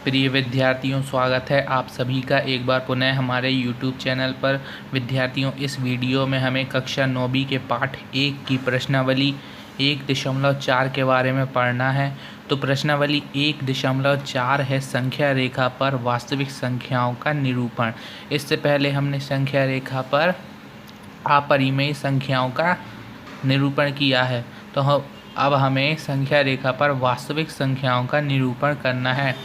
प्रिय विद्यार्थियों, स्वागत है आप सभी का एक बार पुनः हमारे YouTube चैनल पर। विद्यार्थियों, इस वीडियो में हमें कक्षा 9वीं के पाठ 1 की प्रश्नावली 1.4 के बारे में पढ़ना है। तो प्रश्नावली 1.4 है संख्या रेखा पर वास्तविक संख्याओं का निरूपण। इससे पहले हमने संख्या रेखा पर अपरिमेय संख्याओं का निरूपण किया है, तो अब हमें संख्या रेखा पर वास्तविक संख्याओं का निरूपण करना है।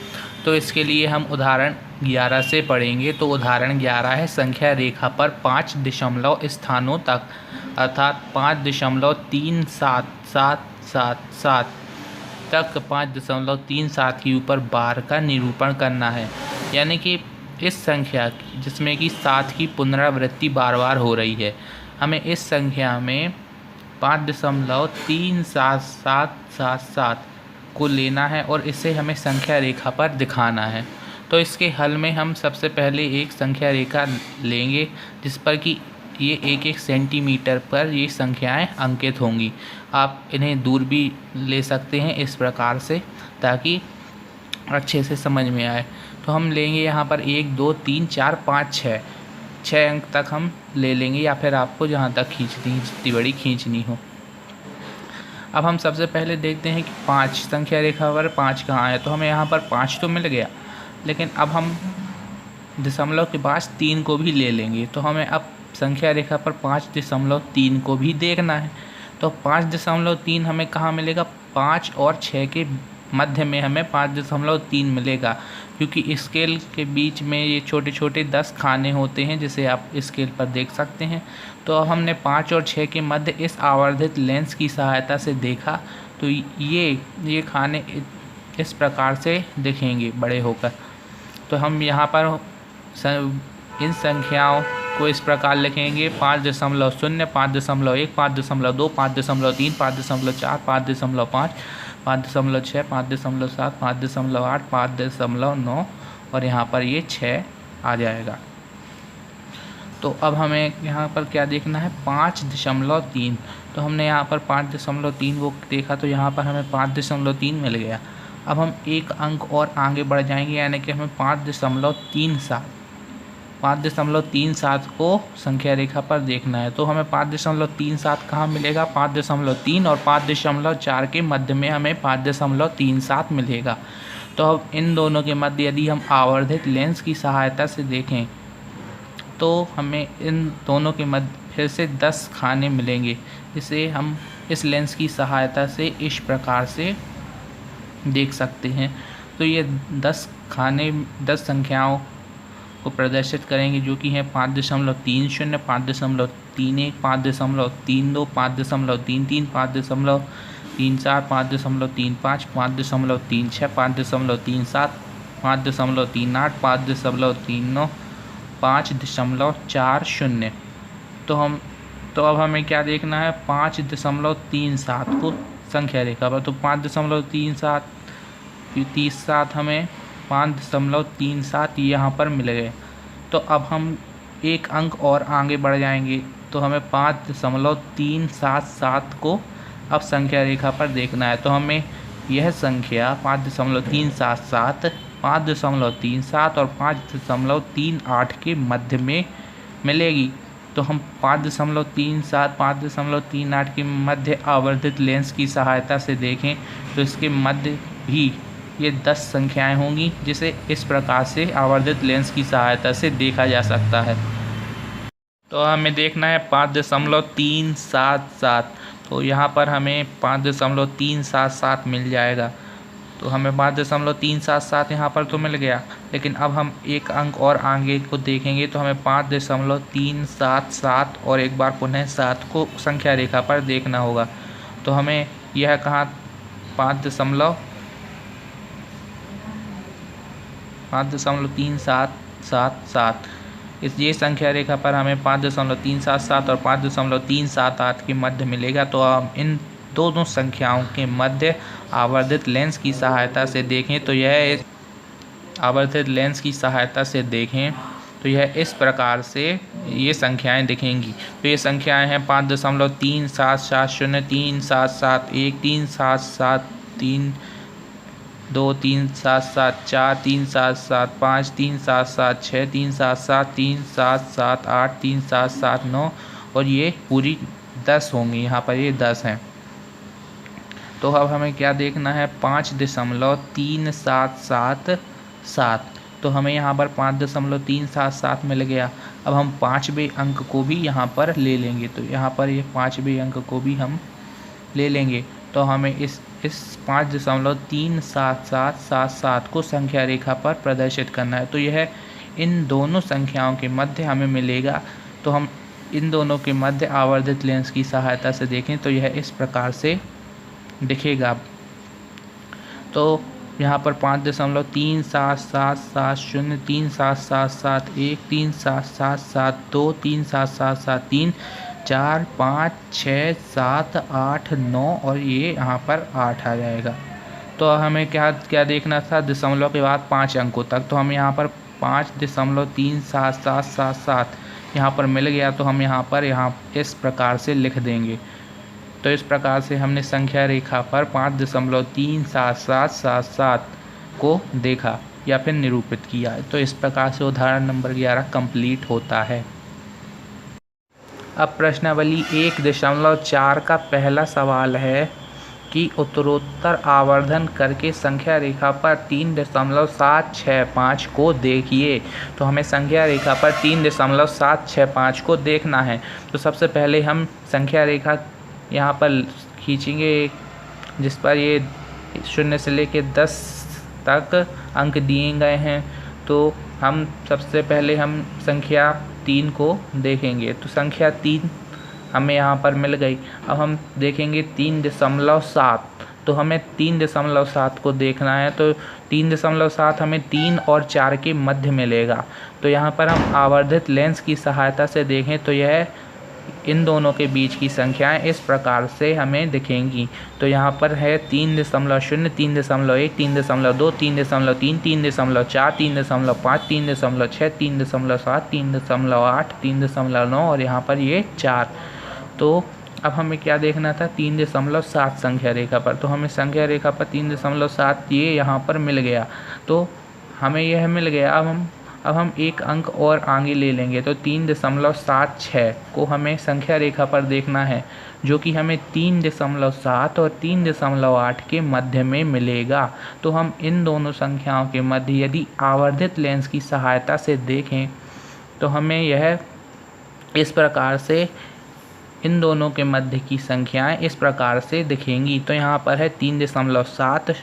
तो इसके लिए हम उदाहरण 11 से पढ़ेंगे। तो उदाहरण 11 है संख्या रेखा पर 5 दशमलव स्थानों तक अर्थात 5.3777 तक 5.37 के ऊपर बार का निरूपण करना है। यानी कि इस संख्या जिसमें कि 7 की पुनरावृत्ति बार बार हो रही है, हमें इस संख्या में 5.3777 को लेना है और इसे हमें संख्या रेखा पर दिखाना है। तो इसके हल में हम सबसे पहले एक संख्या रेखा लेंगे जिस पर कि ये 1-1 सेंटीमीटर पर ये संख्याएं अंकित होंगी। आप इन्हें दूर भी ले सकते हैं इस प्रकार से, ताकि अच्छे से समझ में आए। तो हम लेंगे यहाँ पर 1 2 3 4 5 6 अंक तक हम ले लेंगे, या फिर आपको जहाँ तक खींचनी जितनी बड़ी खींचनी हो। अब हम सबसे पहले देखते हैं कि 5 संख्या रेखा पर 5 कहाँ है। तो हमें यहाँ पर 5 तो मिल गया, लेकिन अब हम दशमलव के बाद 3 को भी ले लेंगे। तो हमें अब संख्या रेखा पर 5.3 को भी देखना है। तो 5.3 हमें कहाँ मिलेगा? 5 और 6 के मध्य में हमें 5.3 मिलेगा, क्योंकि स्केल के बीच में ये छोटे छोटे 10 खाने होते हैं, जिसे आप स्केल पर देख सकते हैं। तो अब हमने 5 और 6 के मध्य इस आवर्धित लेंस की सहायता से देखा, तो ये खाने इस प्रकार से दिखेंगे बड़े होकर। तो हम यहाँ पर इन संख्याओं को इस प्रकार लिखेंगे: 5.0, 5.1, 5.2, 5.3, 5.4, 5.5, 5.6, 5.7, 5.8, 5.9 और यहाँ पर ये 6 आ जाएगा। तो अब हमें यहाँ पर क्या देखना है? 5.3। तो हमने यहाँ पर 5.3 को देखा, तो यहाँ पर हमें 5.3 मिल गया। अब हम एक अंक और आगे बढ़ जाएंगे, यानी कि हमें 5.37 को संख्या रेखा पर देखना है। तो हमें 5.37 कहाँ मिलेगा? 5.3 और 5.4 के मध्य में हमें 5.37 मिलेगा। तो अब इन दोनों के मध्य यदि हम आवर्धित लेंस की सहायता से देखें, तो हमें इन दोनों के मध्य फिर से 10 खाने मिलेंगे, जिसे हम इस लेंस की सहायता से इस प्रकार से देख सकते हैं। तो ये 10 खाने 10 संख्याओं को प्रदर्शित करेंगे, जो कि हैं 5.30, 5.31, 5.32, 5.33, 5.34, 5.35, 5.36, 5.37, 5.38, 5.39, 5.40। तो अब हमें क्या देखना है? 5.37 को संख्या रेखा पर। तो 5.37 हमें 5.37 यहाँ पर मिल गए। तो अब हम एक अंक और आगे बढ़ जाएंगे, तो हमें 5.377 को अब संख्या रेखा पर देखना है। तो हमें यह संख्या 5.377, 5.37 और 5.38 के मध्य में मिलेगी। तो हम 5.37, 5.38 के मध्य आवर्धित लेंस की सहायता से देखें, तो इसके मध्य भी ये 10 संख्याएं होंगी, जिसे इस प्रकार से आवर्धित लेंस की सहायता से देखा जा सकता है। तो हमें देखना है 5.377। तो यहाँ पर हमें 5.377 मिल जाएगा। तो हमें 5.377 यहाँ पर तो मिल गया, लेकिन अब हम एक अंक और आगे को देखेंगे, तो हमें 5.377 और एक बार पुनः 7 को संख्या रेखा पर देखना होगा। तो हमें यह कहाँ 5.3777 ये संख्या रेखा पर हमें 5.377 और 5.378 के मध्य मिलेगा। तो हम इन दोनों संख्याओं के मध्य आवर्धित लेंस की सहायता से देखें, तो यह इस प्रकार से ये संख्याएं दिखेंगी। तो ये संख्याएं हैं 5.37703 771 3 773 2 3 7 7 4 3 7 7 5 3 7 7 6 3 7 7 3 7 7 8 3 7 7 9 और ये पूरी 10 होंगी। यहाँ पर ये 10 हैं। तो अब हमें क्या देखना है, 5.3777। तो हमें यहाँ पर 5.377 मिल गया। अब हम 5वें अंक को भी यहाँ पर ले लेंगे। तो यहाँ पर ये 5वें अंक को भी हम ले लेंगे। तो हमें इस 5.37777 को संख्या रेखा पर प्रदर्शित करना है। तो यह इन दोनों संख्याओं के मध्य हमें मिलेगा। तो हम इन दोनों के मध्य आवर्धित लेंस की सहायता से देखें तो यह इस प्रकार से दिखेगा। तो यहाँ पर 5.37770, 37771, 37772, 37773, 4 5 6 7 8 9 और ये यहाँ पर 8 आ जाएगा। तो हमें क्या देखना था, दशमलव के बाद 5 अंकों तक। तो हम यहाँ पर 5.37777 यहाँ पर मिल गया। तो हम यहाँ इस प्रकार से लिख देंगे। तो इस प्रकार से हमने संख्या रेखा पर 5.37777 को देखा या फिर निरूपित किया। तो इस प्रकार से उदाहरण नंबर 11 कंप्लीट होता है। अब प्रश्नावली 1.4 का पहला सवाल है कि उत्तरोत्तर आवर्धन करके संख्या रेखा पर 3.765 को देखिए। तो हमें संख्या रेखा पर 3.765 को देखना है। तो सबसे पहले हम संख्या रेखा यहाँ पर खींचेंगे जिस पर ये 0 से लेकर 10 तक अंक दिए गए हैं। तो हम सबसे पहले हम संख्या 3 को देखेंगे। तो संख्या 3 हमें यहाँ पर मिल गई। अब हम देखेंगे 3.7। तो हमें 3.7 को देखना है। तो 3.7 हमें 3 और 4 के मध्य मिलेगा। तो यहाँ पर हम आवर्धित लेंस की सहायता से देखें तो यह इन दोनों के बीच की संख्याएं इस प्रकार से हमें दिखेंगी। तो यहाँ पर है 3.0, 3.1, 3.2, 3.3, 3.4, 3.5, 3.6, 3.7, 3.8, 3.9 और यहाँ पर ये 4। तो अब हमें क्या देखना था, 3.7 संख्या रेखा पर। तो हमें संख्या रेखा पर 3.7 ये यहाँ पर मिल गया। तो हमें यह मिल गया। अब हम एक अंक और आगे ले लेंगे। तो 3.76 को हमें संख्या रेखा पर देखना है, जो कि हमें 3.7 और 3.8 के मध्य में मिलेगा। तो हम इन दोनों संख्याओं के मध्य यदि आवर्धित लेंस की सहायता से देखें तो हमें यह इस प्रकार से इन दोनों के मध्य की संख्याएं इस प्रकार से दिखेंगी। तो यहाँ पर है 3.7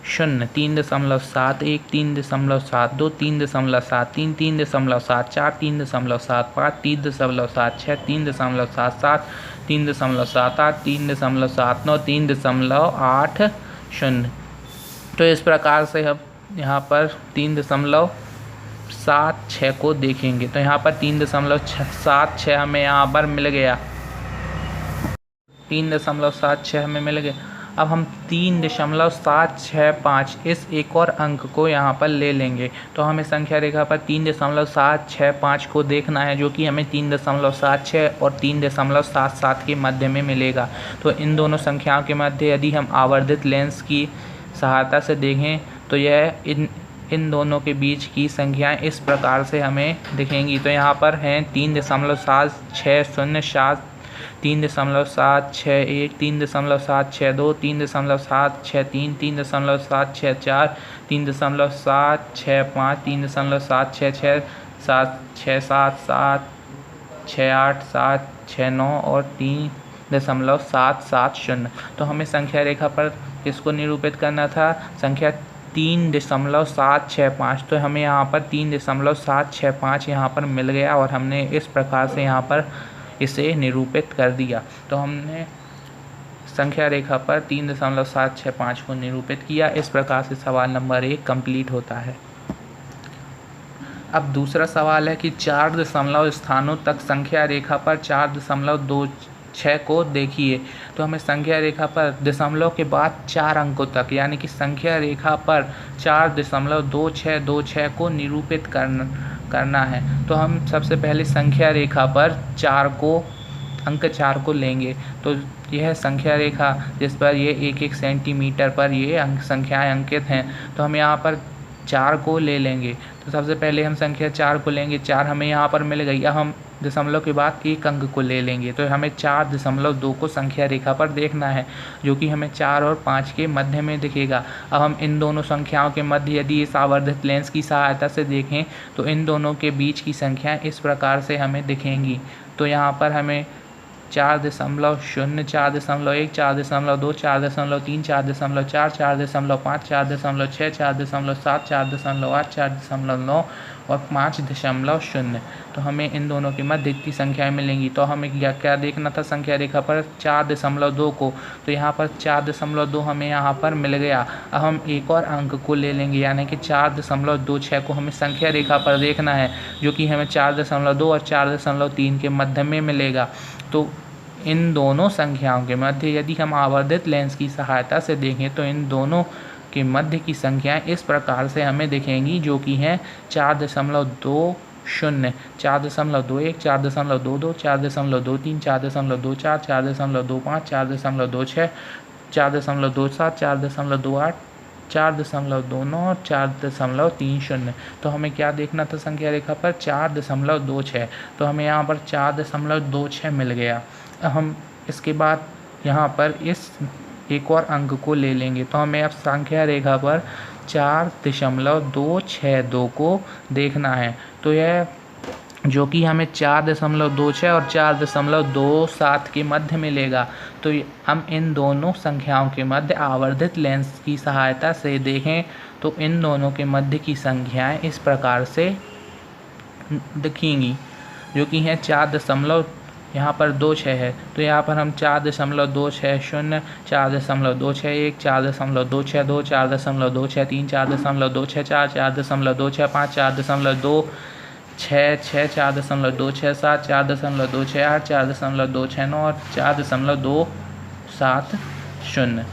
0, 3.71, 3.72, 3.73, 3.74, 3.75, 3.76, 3.77, 3.78, 3.79, 3.80। तो इस प्रकार से हम यहाँ पर 3.76 को देखेंगे। तो यहाँ पर 3.76 हमें यहाँ पर मिल गया। 3.76 हमें मिल गया। अब हम 3.765 इस एक और अंक को यहाँ पर ले लेंगे। तो हमें संख्या रेखा पर 3.765 को देखना है, जो कि हमें 3.76 और 3.77 के मध्य में मिलेगा। तो इन दोनों संख्याओं के मध्य यदि हम आवर्धित लेंस की सहायता से देखें तो यह इन दोनों के बीच की संख्याएं इस प्रकार से हमें दिखेंगी। तो यहाँ पर हैं 3.760, 3.761, 3.762, 3.763, 3.764, 3.765, 3.766, 767, 768, 769 और 3.770। तो हमें संख्या रेखा पर इसको निरूपित करना था, संख्या 3.765। तो हमें यहाँ पर 3.765 यहाँ पर मिल गया और हमने इस प्रकार से यहाँ पर इसे निरूपित कर दिया। तो हमने संख्या रेखा पर 3.765 को निरूपित किया। इस प्रकार से सवाल नंबर 1 कंप्लीट होता है। अब दूसरा सवाल है कि 4 दशमलव स्थानों तक संख्या रेखा पर 4.26 को देखिए। तो हमें संख्या रेखा पर दशमलव के बाद 4 अंकों तक, यानी कि संख्या रेखा पर 4.2626 को निरूपित करना है। तो हम सबसे पहले संख्या रेखा पर 4 को अंक 4 को लेंगे तो यह संख्या रेखा जिस पर ये 1-1 सेंटीमीटर पर ये संख्याएं अंकित हैं, तो हम यहाँ पर 4 को ले लेंगे। तो सबसे पहले हम संख्या 4 को लेंगे, 4 हमें यहाँ पर मिल गई। अब हम दशमलव के बाद एक अंक को ले लेंगे, तो हमें 4.2 को संख्या रेखा पर देखना है, जो कि हमें 4 और 5 के मध्य में दिखेगा। अब हम इन दोनों संख्याओं के मध्य यदि इस आवर्धित लेंस की सहायता से देखें तो इन दोनों के बीच की संख्याएं इस प्रकार से हमें दिखेंगी। तो यहाँ पर हमें 4.0, 4.1, 4.2, 4.3, 4.4, 4.5, 4.6, 4.7, 4.8, 4.9 और 5.0। तो हमें इन दोनों के मध्य की संख्याएं मिलेंगी। तो हमें क्या देखना था संख्या रेखा पर 4.2 को, तो यहाँ पर 4.2 हमें यहाँ पर मिल गया। अब हम एक और अंक को ले लेंगे, यानी कि 4.26 को हमें संख्या रेखा पर देखना है, जो कि हमें 4.2 और 4.3 के मध्य में मिलेगा। तो इन दोनों संख्याओं के मध्य यदि हम आवर्धित लेंस की सहायता से देखें तो इन दोनों के मध्य की संख्याएं इस प्रकार से हमें दिखेंगी, जो कि हैं 4.20, 4.21, 4.22, 4.23, 4.24, 4.25, 4.26, 4.27, 4.28, 4.29 और 4.30। तो हमें क्या देखना था संख्या रेखा पर 4.26, तो हमें यहाँ पर 4.26 मिल गया। अब हम इसके बाद यहाँ पर इस एक और अंक को ले लेंगे, तो हमें अब संख्या रेखा पर 4.262 को देखना है। तो यह जो कि हमें 4.26 और 4.27 के मध्य मिलेगा। तो हम इन दोनों संख्याओं के मध्य आवर्धित लेंस की सहायता से देखें तो इन दोनों के मध्य की संख्याएं इस प्रकार से दिखेंगी, जो कि हैं 4. यहाँ पर 26 है, तो यहाँ पर हम 4.260, 4.261, 4.262, 4.263, 4.264, 4.265, 4.266, 4.267, 4.268, 4.269 और 4.270।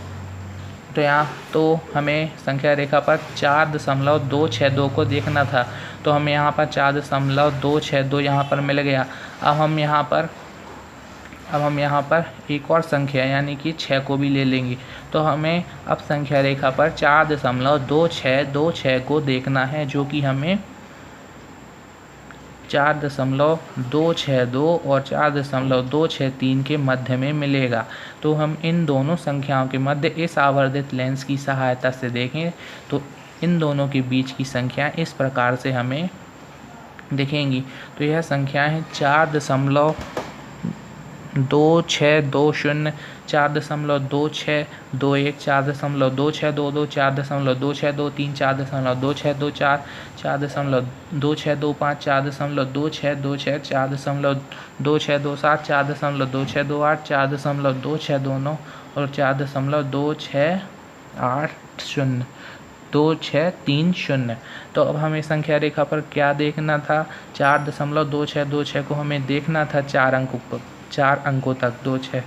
तो यहाँ तो हमें संख्या रेखा पर 4.262 को देखना था, तो हमें यहाँ पर 4.262 यहाँ पर मिल गया। अब हम यहाँ पर एक और संख्या यानी कि 6 को भी ले लेंगे, तो हमें अब संख्या रेखा पर 4.2626 को देखना है, जो कि हमें 4.262 और 4.263 के मध्य में मिलेगा। तो हम इन दोनों संख्याओं के मध्य इस आवर्धित लेंस की सहायता से देखें तो इन दोनों के बीच की संख्या इस प्रकार से हमें दिखेंगी। तो यह संख्या है 4.2620, 4.2621, 4.2622, 4.2623, 4.2624, 4.2625, 4.2626, 4.2627, 4.2628, 4.2629 और 4.2630। तो अब हमें संख्या रेखा पर क्या देखना था, 4.2626 को हमें देखना था 4 अंकों तक 26।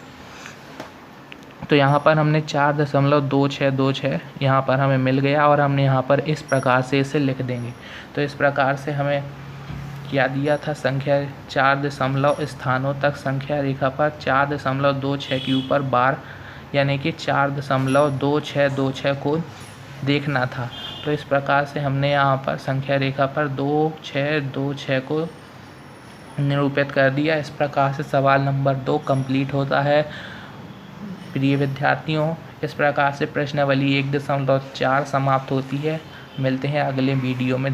तो यहाँ पर हमने 4.2626 यहाँ पर हमें मिल गया और हमने यहाँ पर इस प्रकार से इसे लिख देंगे। तो इस प्रकार से हमें क्या दिया था, संख्या 4 दशमलव स्थानों तक संख्या रेखा पर 4.26 के ऊपर बार यानी कि 4.2626 को देखना था। तो इस प्रकार से हमने यहाँ पर संख्या रेखा पर 2626 को निरूपित कर दिया। इस प्रकार से सवाल नंबर 2 कंप्लीट होता है। प्रिय विद्यार्थियों, इस प्रकार से प्रश्नावली 1.4 समाप्त होती है। मिलते हैं अगले वीडियो में।